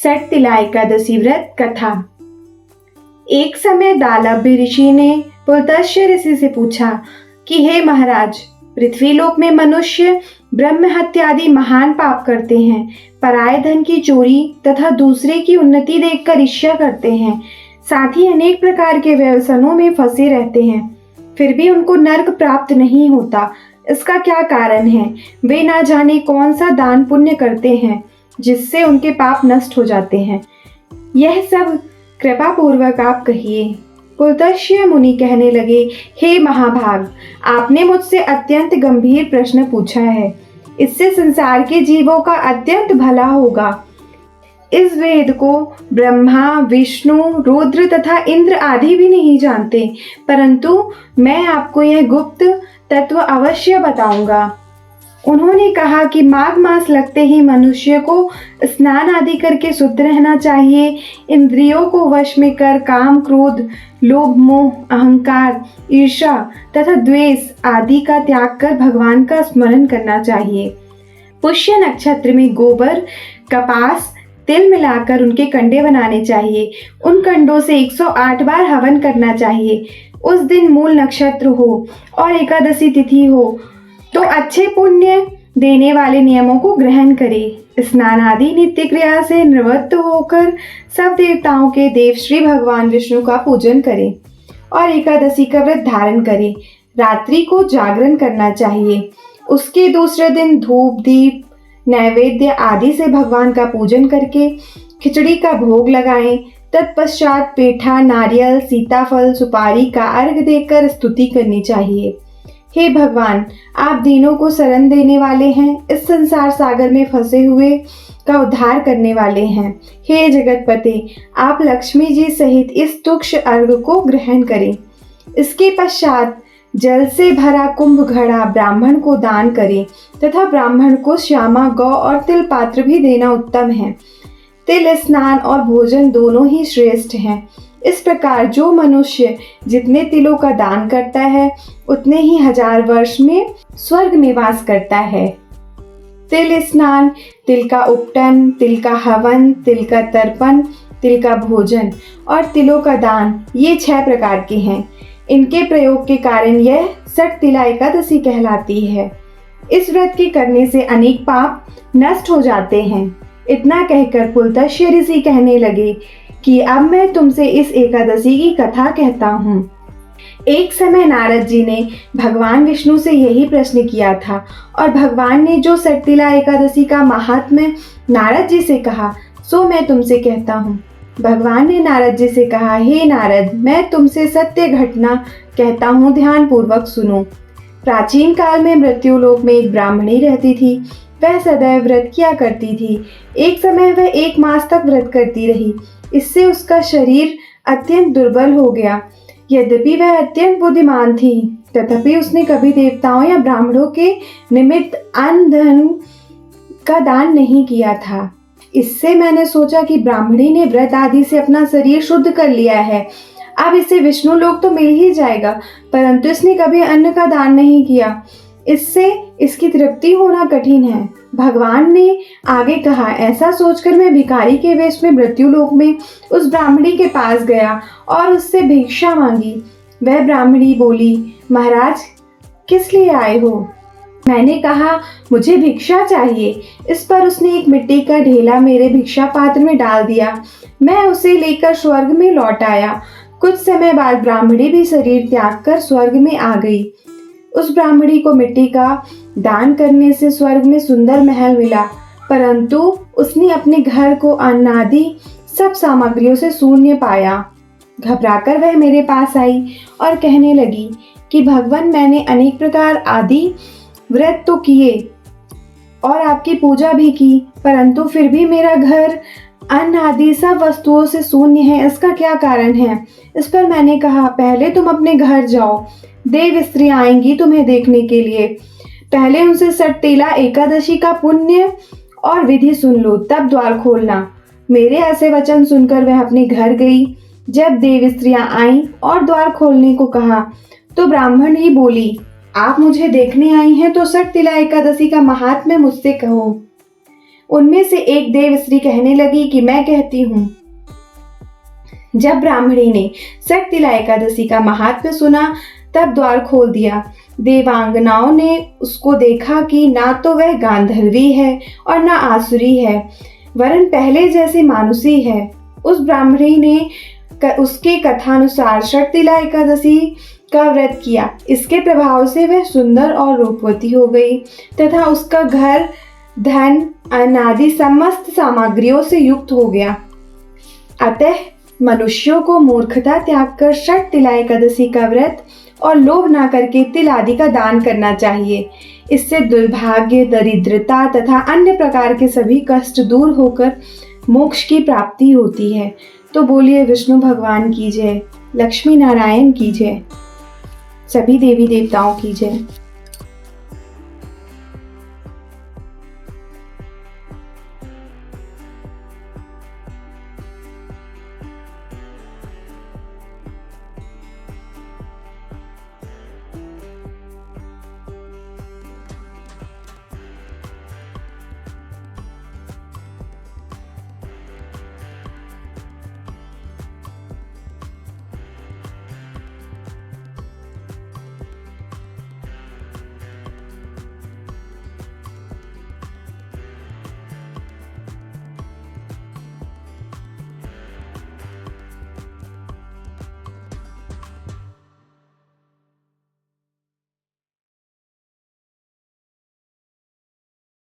सट तिला एकादशी व्रत कथा। एक समय दालभ्य ऋषि ने पुलत्स्य ऋषि से पूछा कि हे महाराज, पृथ्वी लोक में मनुष्य ब्रह्म हत्या आदि महान पाप करते हैं, पराये धन की चोरी तथा दूसरे की उन्नति देखकर ईर्ष्या करते हैं, साथ ही अनेक प्रकार के व्यसनों में फंसे रहते हैं, फिर भी उनको नर्क प्राप्त नहीं होता। इसका क्या कारण है? वे ना जाने कौन सा दान पुण्य करते हैं जिससे उनके पाप नष्ट हो जाते हैं। यह सब कृपा पूर्वक आप कहिए। पुलत्स्य मुनि कहने लगे, हे महाभाग, आपने मुझसे अत्यंत गंभीर प्रश्न पूछा है। इससे संसार के जीवों का अत्यंत भला होगा। इस वेद को ब्रह्मा, विष्णु, रुद्र तथा इंद्र आदि भी नहीं जानते, परंतु मैं आपको यह गुप्त तत्व अवश्य बताऊंगा। उन्होंने कहा कि माघ मास लगते ही मनुष्य को स्नान आदि करके शुद्ध रहना चाहिए। इंद्रियों को वश में कर काम, क्रोध, लोभ, मोह, अहंकार, ईर्ष्या तथा द्वेष आदि का त्याग कर भगवान का स्मरण करना चाहिए। पुष्य नक्षत्र में गोबर, कपास, तिल मिलाकर उनके कंडे बनाने चाहिए। उन कंडों से 108 बार हवन करना चाहिए। उस दिन मूल नक्षत्र हो और एकादशी तिथि हो तो अच्छे पुण्य देने वाले नियमों को ग्रहण करें। स्नान आदि नित्य क्रिया से निवृत्त होकर सब देवताओं के देव श्री भगवान विष्णु का पूजन करें और एकादशी का व्रत धारण करें। रात्रि को जागरण करना चाहिए। उसके दूसरे दिन धूप, दीप, नैवेद्य आदि से भगवान का पूजन करके खिचड़ी का भोग लगाएं। तत्पश्चात पेठा, नारियल, सीताफल, सुपारी का अर्घ देकर स्तुति करनी चाहिए। हे भगवान, आप दीनों को शरण देने वाले हैं, इस संसार सागर में फंसे हुए का उद्धार करने वाले हैं। हे जगतपते, आप लक्ष्मी जी सहित इस तुक्ष अर्घ को ग्रहण करें। इसके पश्चात जल से भरा कुंभ घड़ा ब्राह्मण को दान करें तथा ब्राह्मण को श्यामा, गौ और तिल पात्र भी देना उत्तम है। तिल स्नान और भोजन दोनों ही श्रेष्ठ हैं। इस प्रकार जो मनुष्य जितने तिलों का दान करता है उतने ही 1000 वर्ष में स्वर्ग में वास करता है। तिल स्नान, तिल का उपटन, तिल का हवन, तिल का तर्पण, तिल का भोजन और तिलों का दान, ये 6 प्रकार के हैं। इनके प्रयोग के कारण यह सट तिला एकादशी कहलाती है। इस व्रत के करने से अनेक पाप नष्ट हो जाते हैं। इतना कहकर पुलत्स्य ऋषि कहने लगे कि अब मैं तुमसे इस एकादशी की कथा कहता हूँ। एक समय नारद जी ने भगवान विष्णु से यही प्रश्न किया था और भगवान ने जो सट तिला एकादशी का महात्म्य नारद जी से कहा सो मैं तुमसे कहता हूँ। भगवान ने नारद जी से कहा, हे नारद, मैं तुमसे सत्य घटना कहता हूँ, ध्यान पूर्वक सुनो। प्राचीन काल में मृत्युलोक में एक ब्राह्मणी रहती थी। वह सदैव व्रत किया करती थी। एक समय वह 1 मास तक व्रत करती रही। इससे उसका शरीर अत्यंत दुर्बल हो गया। यद्यपि वह अत्यंत बुद्धिमान थी, तथापि उसने कभी देवताओं या ब्राह्मणों के निमित्त अन्न धन का दान नहीं किया था। इससे मैंने सोचा कि ब्राह्मणी ने व्रत आदि से अपना शरीर शुद्ध कर लिया है, अब इसे विष्णु लोक तो मिल ही जाएगा, परंतु इसने कभी अन्न का दान नहीं किया। इससे इसकी तृप्ति होना कठिन है। भगवान ने आगे कहा, ऐसा सोचकर मैं भिखारी के वेश में मृत्युलोक में उस ब्राह्मणी के पास गया और उससे भिक्षा मांगी। वह ब्राह्मणी बोली, महाराज, किस लिए आए हो? मैंने कहा, मुझे भिक्षा चाहिए। इस पर उसने एक मिट्टी का ढेला मेरे भिक्षा पात्र में डाल दिया। मैं उसे लेकर स्वर्ग में लौट आया। कुछ समय बाद ब्राह्मणी भी शरीर त्याग कर स्वर्ग में आ गई। उस ब्राह्मणी को मिट्टी का दान करने से स्वर्ग में सुंदर महल मिला, परंतु उसने अपने घर को अन्न आदि सब सामग्रियों से शून्य पाया। घबराकर वह मेरे पास आई और कहने लगी कि भगवान, मैंने अनेक प्रकार आदि व्रत तो किए और आपकी पूजा भी की, परंतु फिर भी मेरा घर अन्न आदि सब वस्तुओं से शून्य है। इसका क्या कारण है? इस पर मैंने कहा, पहले तुम अपने घर जाओ, देव स्त्री आएंगी तुम्हें देखने के लिए। पहले उनसे सट तिला एकादशी का पुण्य और विधि सुन लो, तब द्वार खोलना। मेरे ऐसे वचन सुनकर वह अपने घर गई। जब देव स्त्रियां आईं और द्वार खोलने को कहा तो ब्राह्मण ही बोली, आप मुझे देखने आई हैं तो सट तिला एकादशी का महात्म्य मुझसे कहो। उनमें से एक देवश्री कहने लगी कि मैं कहती हूँ। जब ब्राह्मणी ने शक्तिला एकादशी का महात्म्य सुना तब द्वार खोल दिया। देवांगनाओं ने उसको देखा कि ना तो वह गांधर्वी है और ना आसुरी है, वरन पहले जैसी मानुषी है। उस ब्राह्मणी ने उसके कथानुसार शक्तिला एकादशी का व्रत किया। इसके प्रभाव से वह सुंदर और रूपवती हो गई तथा उसका घर धन अनादि समस्त सामग्रियों से युक्त हो गया। अतः मनुष्यों को मूर्खता त्याग कर शक्तिला एकादशी का व्रत और लोभ ना करके तिल आदि का दान करना चाहिए। इससे दुर्भाग्य, दरिद्रता तथा अन्य प्रकार के सभी कष्ट दूर होकर मोक्ष की प्राप्ति होती है। तो बोलिए विष्णु भगवान की जय, लक्ष्मी नारायण की जय, सभी देवी देवताओं की जय।